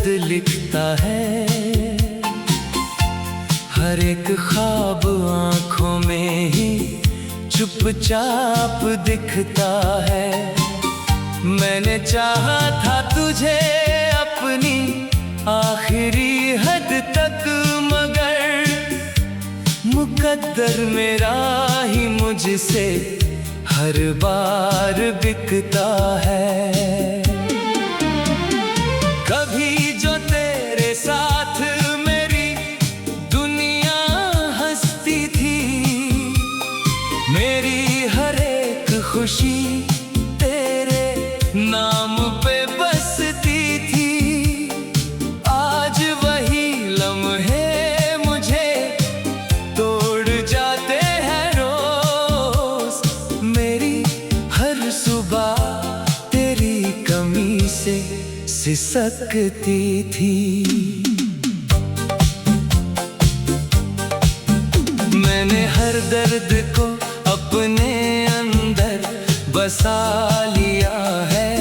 दर्द लिखता है। हर एक ख्वाब आंखों में ही चुपचाप दिखता है। मैंने चाहा था तुझे अपनी आखिरी हद तक, मगर मुकद्दर मेरा ही मुझसे हर बार बिकता है। कभी जो तेरे साथ मेरी दुनिया हंसती थी, मेरी हर एक खुशी तेरे नाम पे बसती थी। आज वही लम्हे मुझे तोड़ जाते हैं रोज। मेरी हर सुबह तेरी कमी से सिसकती थी। मैंने हर दर्द को अपने अंदर बसा लिया है।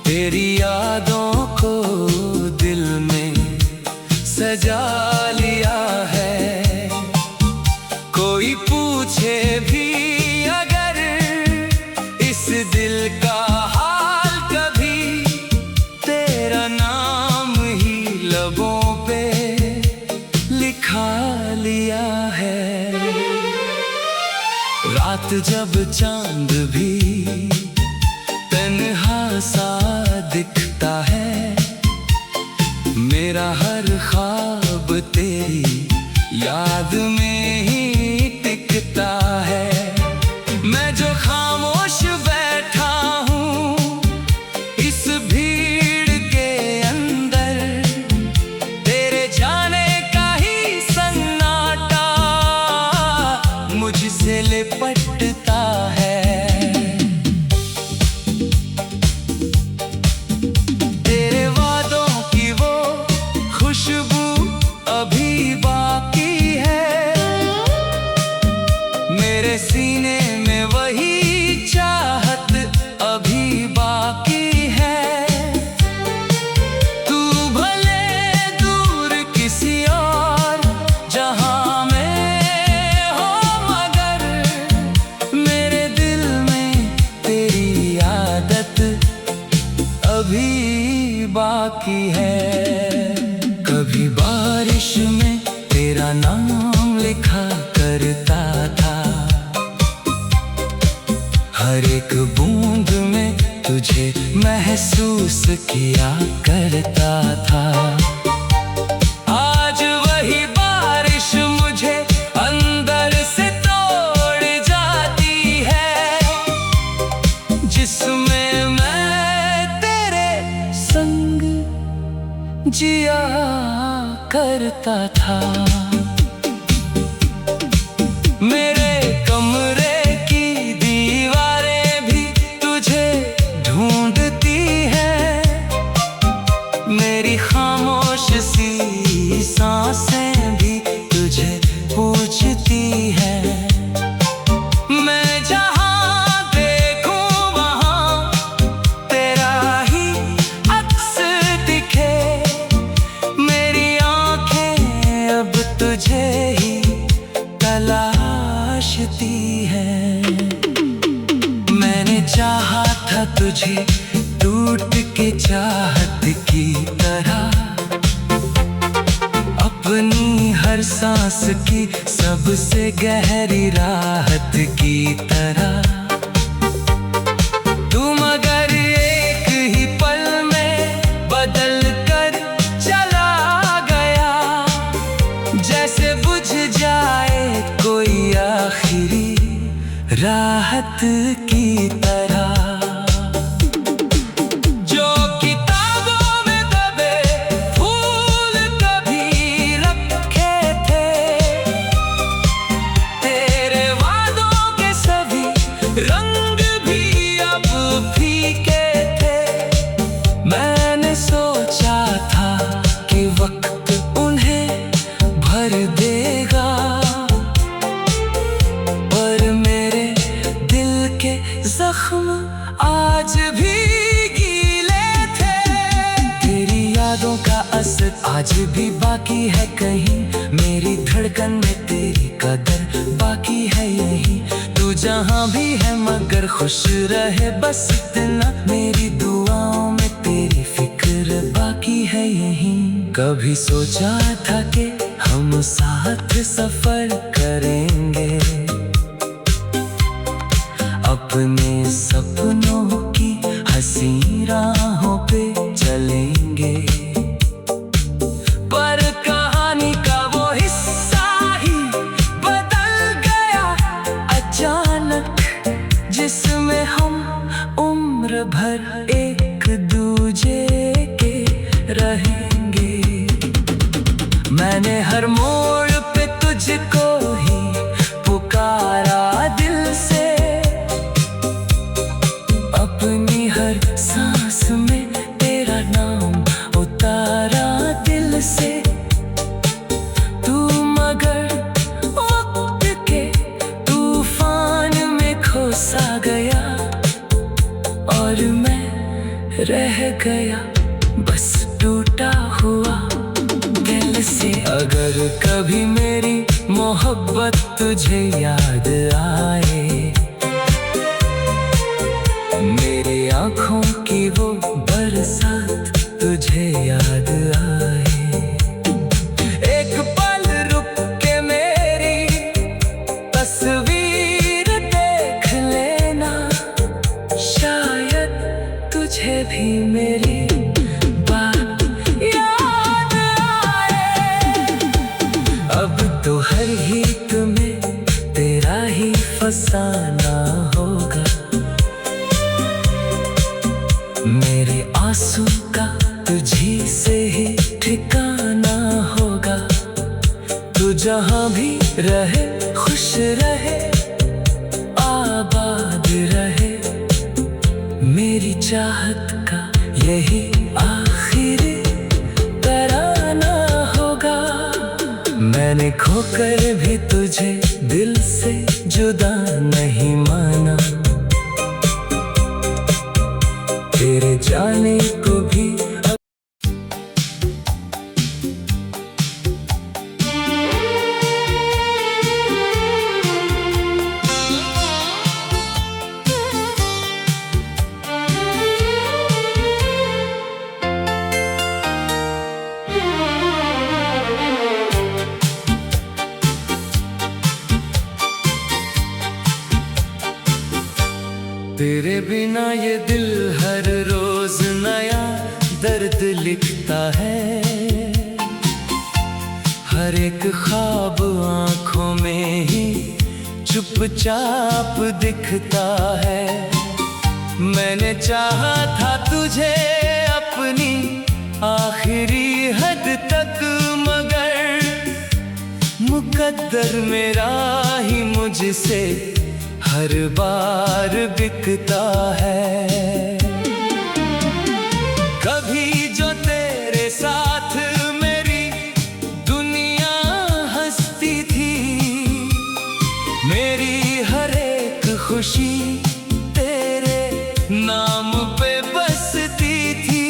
तेरी यादों को दिल में सजा लिया है। कोई पूछे भी अगर इस दिल का हाल कभी, तेरा नाम ही लबों पे लिखा लिया है। रात जब चांद भी तन्हा सा दिखता है, मेरा हर ख्वाब तेरी याद में ही टिकता है। मैं जो खामोश बैठा हूँ इस भीड़ के अंदर, तेरे जाने का ही सन्नाटा मुझसे लिपटता है। तेरे वादों की वो खुशबू अभी बाकी है। मेरे सीने में वही चाहत अभी बाकी है। तू भले दूर किसी और जहां में हो, मगर मेरे दिल में तेरी आदत अभी बाकी है। कभी बारिश में तेरा नाम लिखा करता था, हर एक बूंद में तुझे महसूस किया करता था। आज वही बारिश मुझे अंदर से तोड़ जाती है, जिसमें मैं तेरे संग जिया करता था। मेरे कमरे की दीवारें भी तुझे ढूंढती हैं, मेरी खामोश सी सांसें भी तुझे पूछती हैं। मैं जहां देखूं वहां तेरा ही अक्स दिखे, मेरी आंखें अब तुझे ही तलाशती है। मैंने चाहा था तुझे टूट के चाहत की तरह, अपनी हर सांस की सबसे गहरी राहत की तरह। तू मगर एक ही पल में बदल कर चला गया, जैसे बुझ जाए कोई आखिरी राहत की तरह। जो किताबों में दबे फूल कभी रखे थे, तेरे वादों के सभी रंग भी अब फीके थे। मैंने सोचा था कि वक्त उन्हें भर देगा, पर मेरे दिल के जख्म आज भी गीले थे। तेरी यादों का असर आज भी बाकी है कहीं। मेरी धड़कन में तेरी कदर बाकी है यही। तू जहाँ भी है मगर खुश रहे बस इतना। मेरी दुआओं में तेरी फिक्र बाकी है यही। कभी सोचा था कि हम साथ सफर करेंगे, अपने सपनों की हंसी राहों पे चलेंगे। पर कहानी का वो हिस्सा ही बदल गया अचानक, जिसमें हम उम्र भर एक दूजे के रहेंगे। मैंने हर मोड़ पे तुझको ही पुकारा दिल से, अपनी हर सांस में तेरा नाम उतारा दिल से। तू मगर वक्त के तूफान में खो सा गया, और मैं रह गया बस टूटा हुआ दिल से। अगर कभी मेरी मोहब्बत तुझे याद आए, मेरी आँखों की वो बरसात तुझे याद आए, एक पल रुक के मेरी तस्वीर देख लेना। शायद तुझे भी मेरी बात याद आए। अब तो हर गीत में तेरा ही फसाना होगा, मेरे आंसू का तुझी से ही ठिकाना होगा। तू जहाँ भी रहे खुश रहे आबाद रहे, मेरी चाहत का यही आखिरी तराना होगा। मैंने खोकर भी तुझे दिल से जुदा नहीं माना, तेरे जाने को भी तेरे बिना ये दिल हर रोज नया दर्द लिखता है। हर एक ख्वाब आँखों में ही चुपचाप दिखता है। मैंने चाहा था तुझे अपनी आखिरी हद तक, मगर मुकद्दर मेरा ही मुझसे हर बार बिकता है। कभी जो तेरे साथ मेरी दुनिया हंसती थी, मेरी हर एक खुशी तेरे नाम पे बसती थी।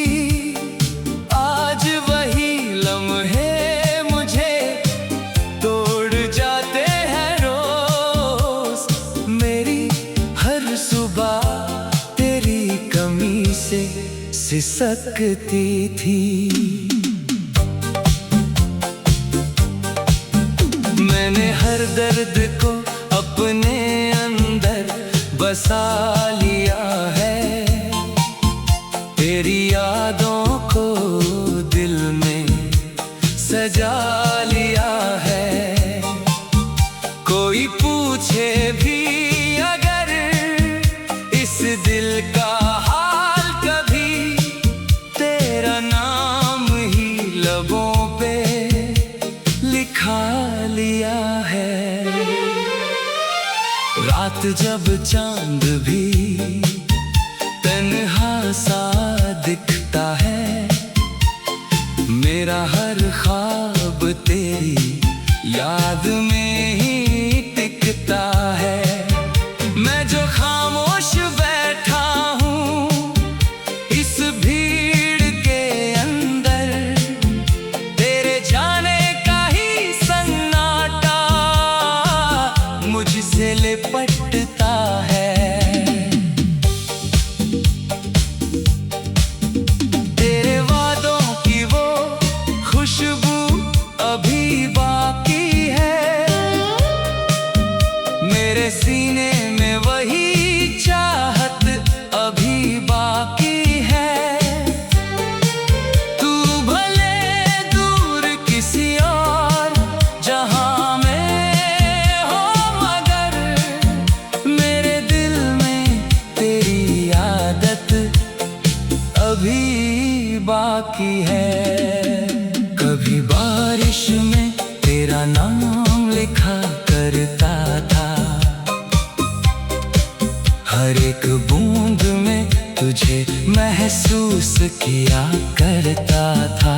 आज वही लम्हे मुझे तोड़ जाते हैं रोज। मेरी हर सुबह तेरी कमी से सिसकती थी। मैंने हर दर्द को अपने अंदर बसा लिया है, तेरी यादों को दिल में सजा लिया है। कोई पूछे भी अगर इस दिल का हाल कभी, तेरा नाम ही लबों पे लिखा लिया है। रात जब चांद भी तन्हा सा दिखता है, मेरा हर ख्वाब तेरी याद में ही टिकता है। मैं जो खामोश बैठा हूँ इस भीड़ के अंदर, बाकी है। कभी बारिश में तेरा नाम लिखा करता था, हर एक बूंद में तुझे महसूस किया करता था।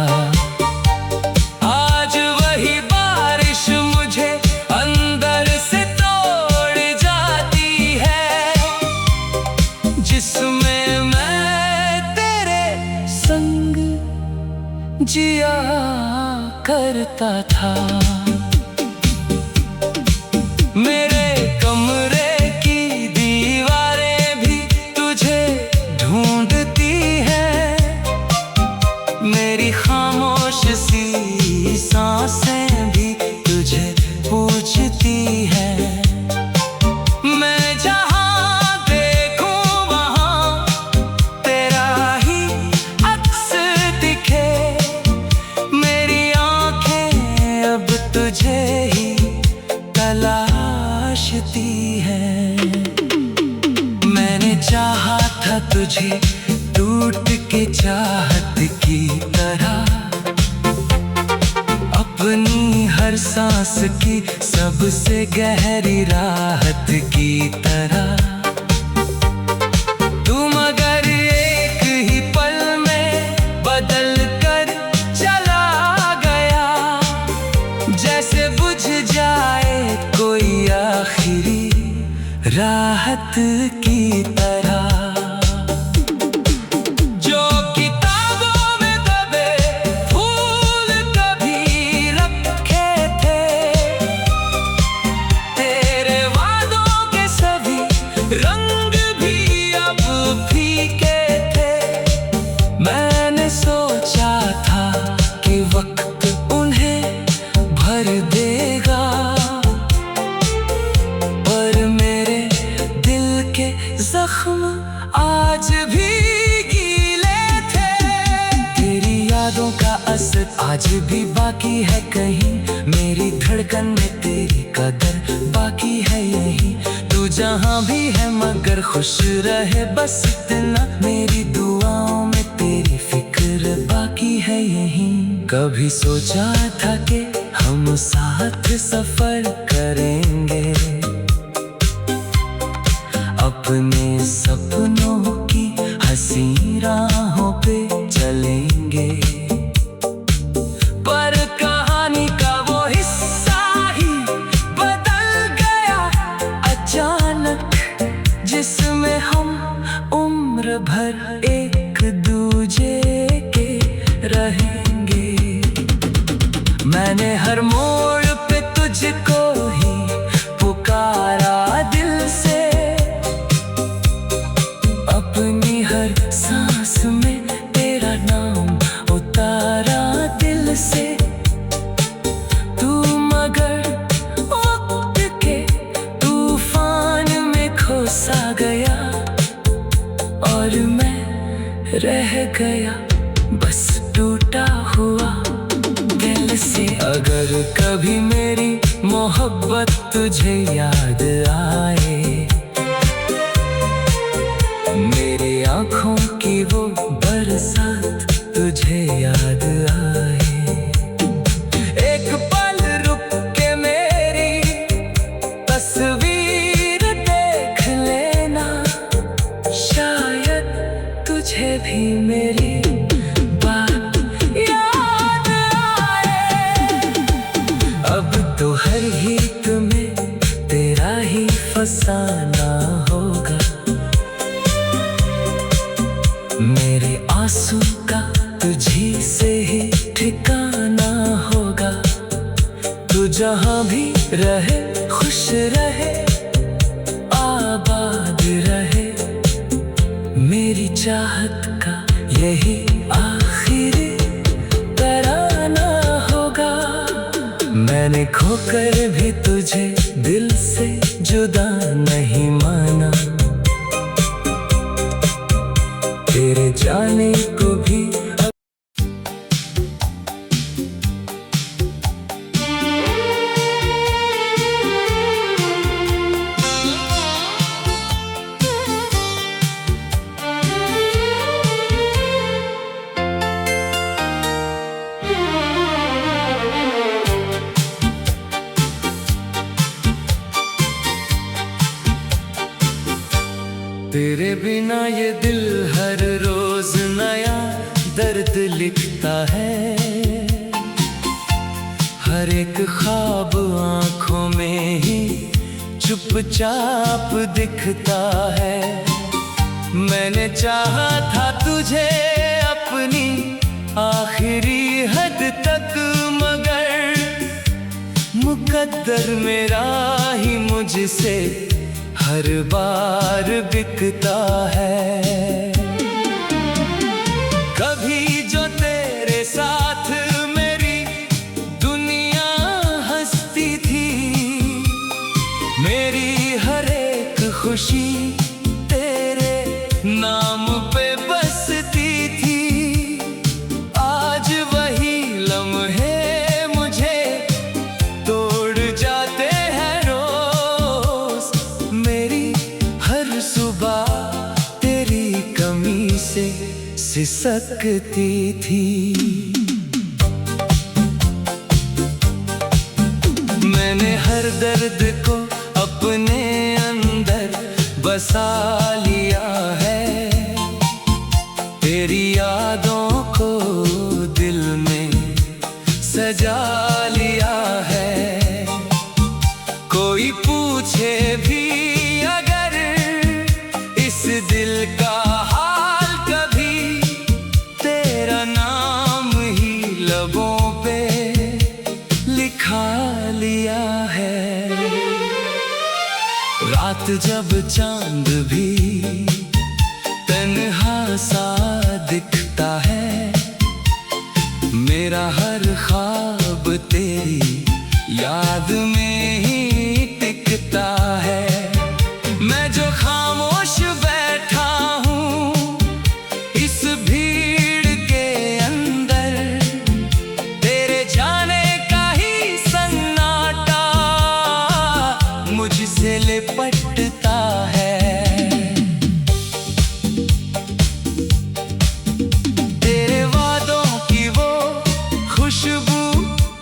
आज वही बारिश मुझे अंदर से तोड़ जाती है, जिसमें मैं तेरे संग जिया करता था। मेरे कमरे की दीवारें भी तुझे ढूंढती हैं, मेरी खामोश सी सांसें भी तुझे पूछती हैं। मैं जहाँ देखूं वहाँ तेरा ही अक्स दिखे, मेरी आंखें अब तुझे ही तलाशती हैं। मैंने चाहा था तुझे टूट के चाहत की तरह, अपनी हर सांस की सबसे गहरी राहत की तरह। तुम अगर एक ही पल में बदल कर चला गया, जैसे बुझ जाए कोई आखिरी राहत की तरह। जो किताबों में दबे फूल कभी रखे थे, तेरे वादों के सभी रंग भी अब फीके थे। मैंने सोचा था कि वक्त उन्हें भर देगा, पर मेरे दिल के जख्म आज भी गीले थे। तेरी यादों का असर आज भी बाकी है कहीं, मेरी धड़कन में तेरी कदर बाकी है यहीं। तू जहाँ भी है मगर खुश रहे बस इतना, मेरी दुआओं में तेरी फिक्र बाकी है यहीं। कभी सोचा था कि हम साथ सफर करेंगे, अपने सपनों की हंसी राहों पे चलेंगे, पर कहानी का वो हिस्सा ही बदल गया अचानक, जिसमें हम उम्र भर एक दूजे के रहेंगे। मैंने हर मोड़ पे तुझको ही पुकारा दिल से, अपनी हर सांस में तेरा नाम उतारा दिल से। तू मगर वक्त के तूफान में खोसा गया, और मैं रह गया बस टूटा हुआ दिल से। अगर कभी मेरी मोहब्बत तुझे याद आए, मेरी आँखों की वो बरसात तुझे याद आए, एक पल रुक के मेरी तस्वीर देख लेना, शायद तुझे भी मेरी बात याद आए। अब तो हर गीत में तेरा ही फसाना होगा, मेरे आंसू का तुझी से ही ठिकाना होगा। तू जहाँ भी रहे खुश रहे आबाद रहे, मेरी चाहत का यही आखिरी तराना होगा। मैंने खोकर भी तुझे दिल से जुदा नहीं माना, तेरे जाने को भी ये दिल हर रोज नया दर्द लिखता है। हर एक ख्वाब आंखों में ही चुपचाप दिखता है। मैंने चाहा था तुझे अपनी आखिरी हद तक, मगर मुकद्दर मेरा ही मुझसे हर बार बिकता है। कभी जो तेरे साथ मेरी दुनिया हंसती थी, मेरी हर एक खुशी तेरे नाम पे बसती थी। आज वही लम्हे मुझे तोड़ जाते हैं रोज। मेरी हर सुबह तेरी कमी से सिसकती थी। मैंने हर दर्द को अपने अंदर बसा लिया है। तेरी यादों को दिल में सजा लिया है। कोई पूछे भी अगर इस दिल का हाल कभी, तेरा नाम ही लबों पे लिखा लिया है। रात जब चांद भी तन्हा सा दिखता है, मेरा हर ख्वाब तेरी याद में ही टिकता है। मैं जो खामोश बैठा हूँ इस भीड़ के अंदर, तेरे जाने का ही सन्नाटा मुझसे लिपटता है। तेरे वादों की वो खुशबू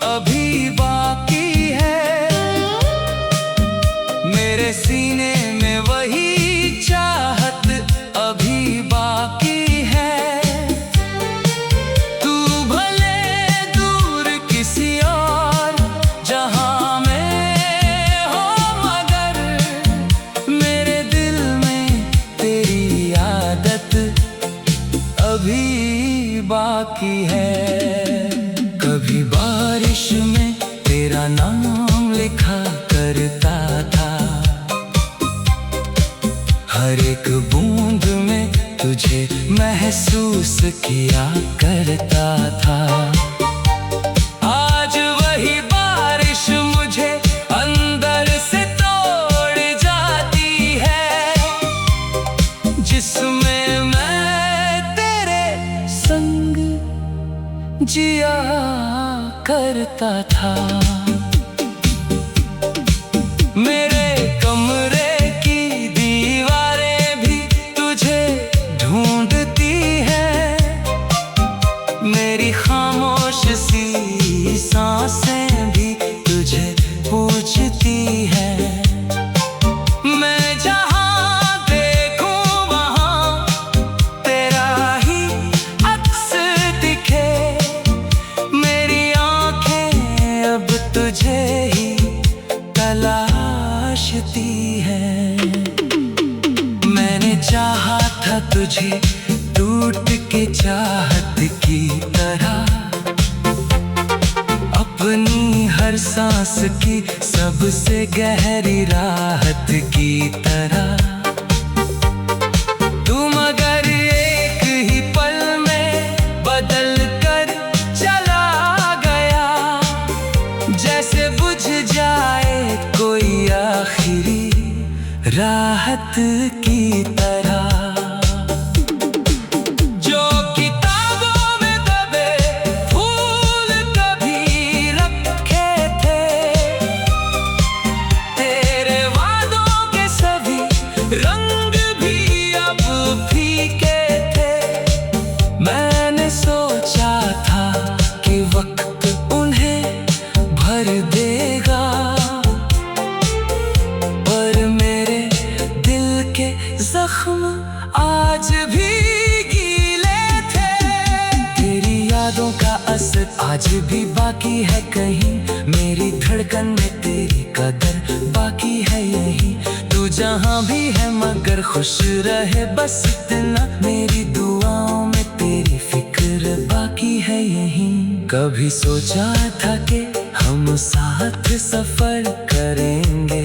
अभी बाकी है, मेरे सीने में वही चाहत अभी बाकी है। तू भले दूर किसी और जहां में हो, मगर मेरे दिल में तेरी आदत अभी बाकी है। कभी बारिश में तेरा नाम लिखा करता था, हर एक बूंद में तुझे महसूस किया करता था। आज वही बारिश मुझे अंदर से तोड़ जाती है, जिसमें मैं तेरे संग जिया करता था। मेरे कमरे की दीवारें भी तुझे ढूंढती हैं, मेरी खामोश सी सांसें भी तुझे पूछती हैं। मैं जहां देखूं वहां तेरा ही अक्स दिखे, मेरी आंखें अब तुझे ही तलाशती हैं। मैंने चाहा था तुझे टूट के चाहत की तरह, अपनी हर सांस की सबसे गहरी राहत की तरह। तू मगर एक ही पल में बदल कर चला गया, जैसे बुझ जाए कोई आखिरी राहत की तरह। जो किताबों में दबे फूल कभी रखे थे, तेरे वादों के सभी का असर आज भी बाकी है कहीं। मेरी धड़कन में तेरी कदर बाकी है यही। तू जहाँ भी है मगर खुश रहे बस इतना। मेरी दुआओं में तेरी फिक्र बाकी है यही। कभी सोचा था कि हम साथ सफर करेंगे,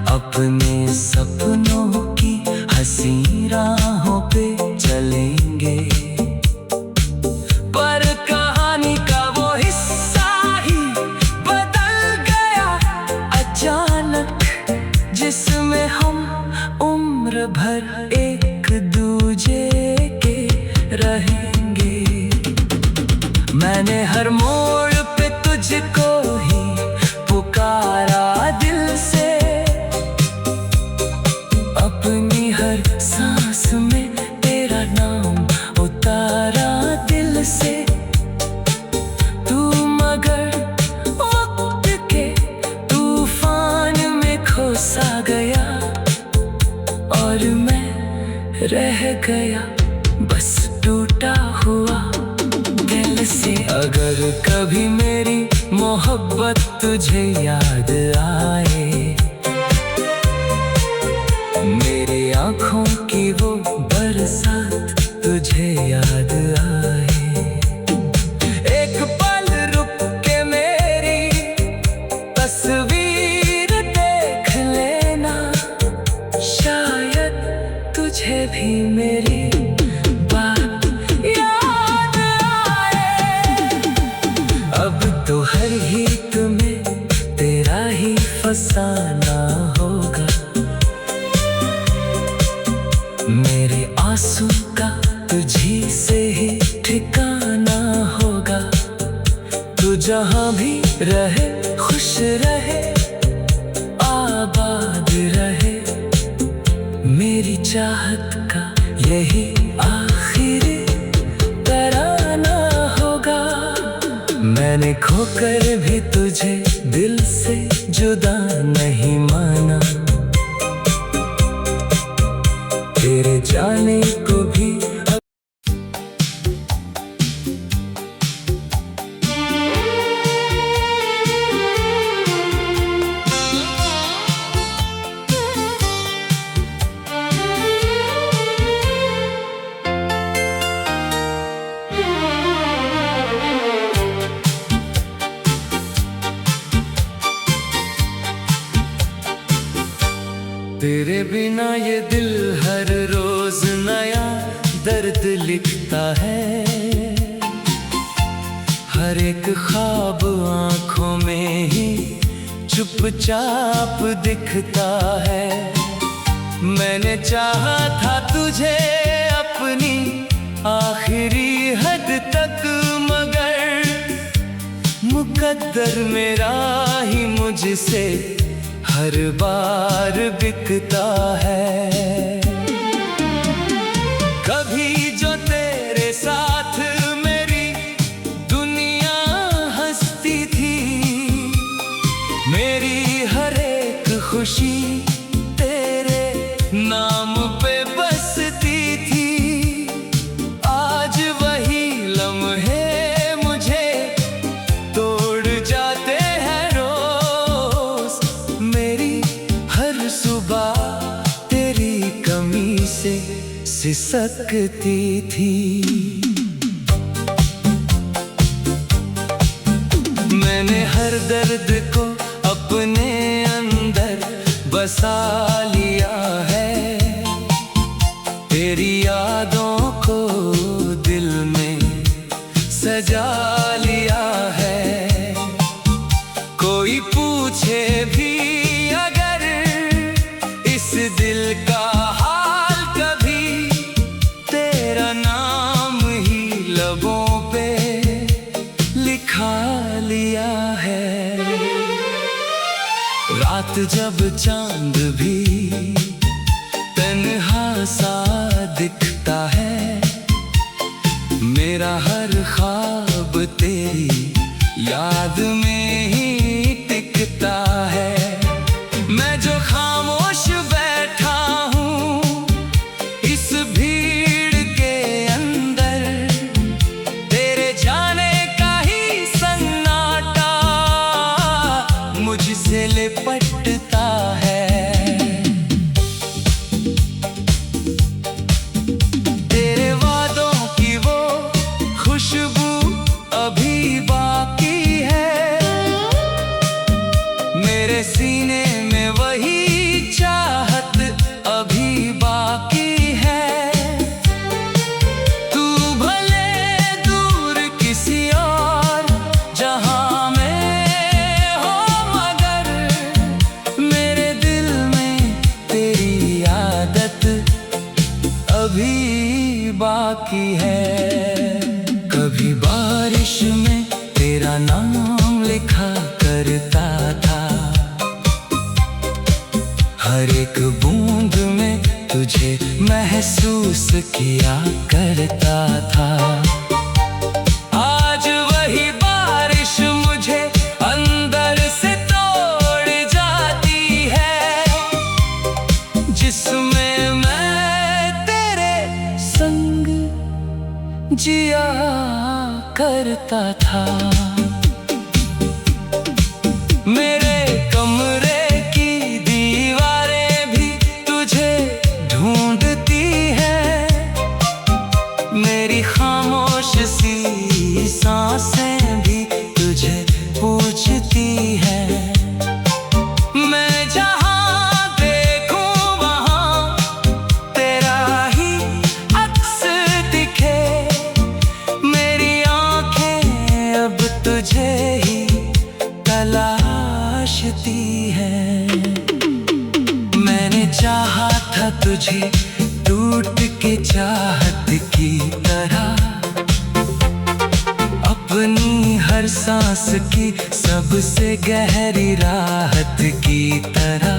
अपने सपनों की हंसी राहों पे चलेंगे। पर कहानी का वो हिस्सा ही बदल गया अचानक, जिसमें हम उम्र भर एक दूजे के रहेंगे। मैंने हर मोड़ पे तुझको ही पुकारा दिल से, अपनी हर सांस में तेरा नाम उतारा दिल से। तू मगर वक्त के तूफान में खो सा गया, और मैं रह गया बस टूटा हुआ दिल से। अगर कभी मेरी मोहब्बत तुझे याद आए, मेरी आँखों की वो बरसात तुझे याद आए, एक पल रुक के मेरी तस्वीर देख लेना। शायद तुझे भी मेरी बात याद आए। अब तो हर गीत में तेरा ही फसाना होगा, मेरे आंसू का तुझी से ही ठिकाना होगा। तू जहाँ भी रहे खुश रहे आबाद रहे, मेरी चाहत का यही आखिरी तराना होगा। मैंने खोकर भी तुझे दिल से जुदा नहीं माना, तेरे जाने को भी तेरे बिना ये दिल हर रोज नया दर्द लिखता है। हर एक ख्वाब आंखों में ही चुपचाप दिखता है। मैंने चाहा था तुझे अपनी आखिरी हद तक, मगर मुकद्दर मेरा ही मुझसे हर बार बिकता है। कभी जो तेरे साथ मेरी दुनिया हंसती थी, मेरी हर एक खुशी तेरे नाम पे बसती थी। आज वही लम्हे मुझे तोड़ जाते हैं रोज, मेरी हर सुबह तेरी कमी से सिसकती थी। मैंने हर दर्द को अपने अंदर बसा लिया है, तेरी यादों को दिल में सजा लिया है। कोई पूछे भी अगर इस दिल का हाल कभी, तेरा नाम ही लबों पे लिखा लिया है। रात जब चांद भी तन्हा सा दिखता है, मेरा हर ख्वाब तेरी याद में ही टिकता है। मैं जो खामोश बैठा हूँ इस भीड़ के अंदर, खुशबू अभी बाकी है, मेरे सीने में वही चाहत अभी बाकी है। तू भले दूर किसी और जहां में हो, मगर मेरे दिल में तेरी आदत अभी बाकी है। कभी बारिश में तेरा नाम लिखा करता था, हर एक बूंद में तुझे महसूस किया करता था। आज वही बारिश मुझे अंदर से तोड़ जाती है, जिसमें मैं तेरे संग जिया करता था। मेरे कमरे की दीवारें भी तुझे ढूंढती हैं, मेरी खामोश सी सांसें भी तुझे पूछती हैं। मैं जहां देखूं वहां तेरा ही अक्स दिखे, मेरी आंखें अब तुझे ही तलाशती है। मैंने चाहा था तुझे टूट के चाहत की तरह, अपनी हर सांस की सबसे गहरी राहत की तरह।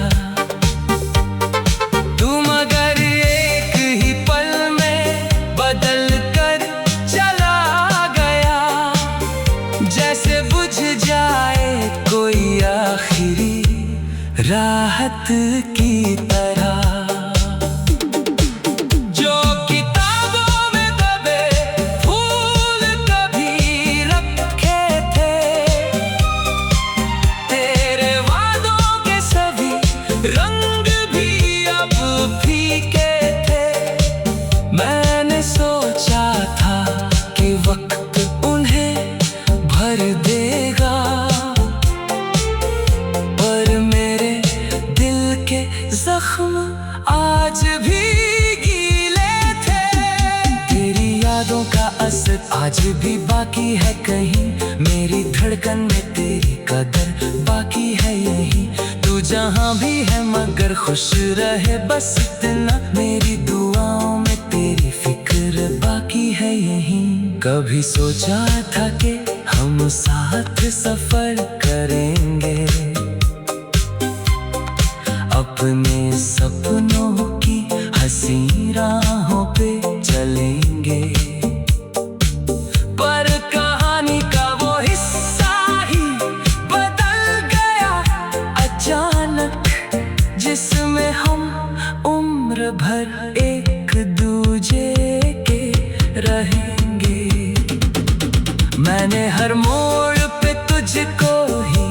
तू मगर एक ही पल में बदल कर चला गया, जैसे बुझ जाए कोई आखिरी राहत की तरह। जो किताबों में दबे फूल कभी रखे थे, तेरे वादों के सभी रंग भी अब फीके थे। मैंने सोचा था कि वक्त उन्हें भर देगा, पर मेरे दिल के जख्म आज भी गीले थे। तेरी यादों का असर आज भी बाकी है कहीं, मेरी धड़कन में तेरी कदर बाकी है यहीं। तू जहां भी है मगर खुश रहे बस इतना, मेरी दुआओं में तेरी फिक्र बाकी है यहीं। कभी सोचा था कि हम साथ सफर करेंगे, अपने सपनों की हंसी राहों पे चलेंगे, पर कहानी का वो हिस्सा ही बदल गया अचानक, जिसमें हम उम्र भर एक दूजे के रहेंगे। मैंने हर मोड़ पे तुझको ही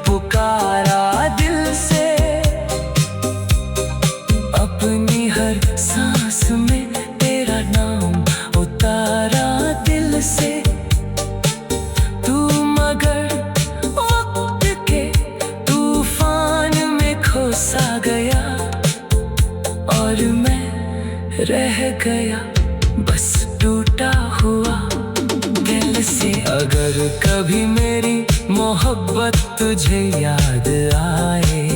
पुकारा दिल से, अपनी हर सांस में तेरा नाम उतारा दिल से। तू मगर वक्त के तूफान में खोसा गया, और मैं रह गया बस टूटा हुआ दिल से। अगर कभी मेरी मोहब्बत तुझे याद आए,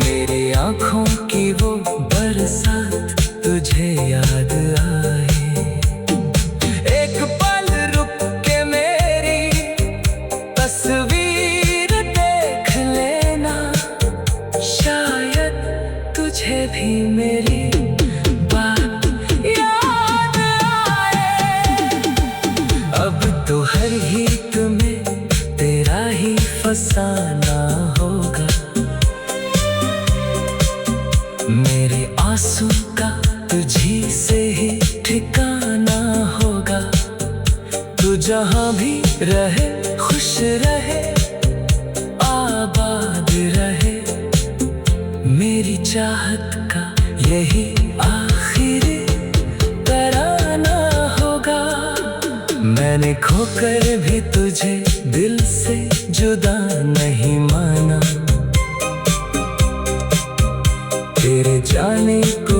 मेरी आँखों की वो बरसात तुझे याद आए, एक पल रुक के मेरी तस्वीर देख लेना, शायद तुझे भी मेरी बात याद आए। अब तो हर गीत में तेरा ही फसाना होगा, मेरे आंसू का तुझी से ही ठिकाना होगा। तू जहां भी रहे खुश रहे आबाद रहे, मेरी चाहत का यही आखिरी तराना मैंने खोकर भी तुझे दिल से जुदा नहीं माना। तेरे जाने को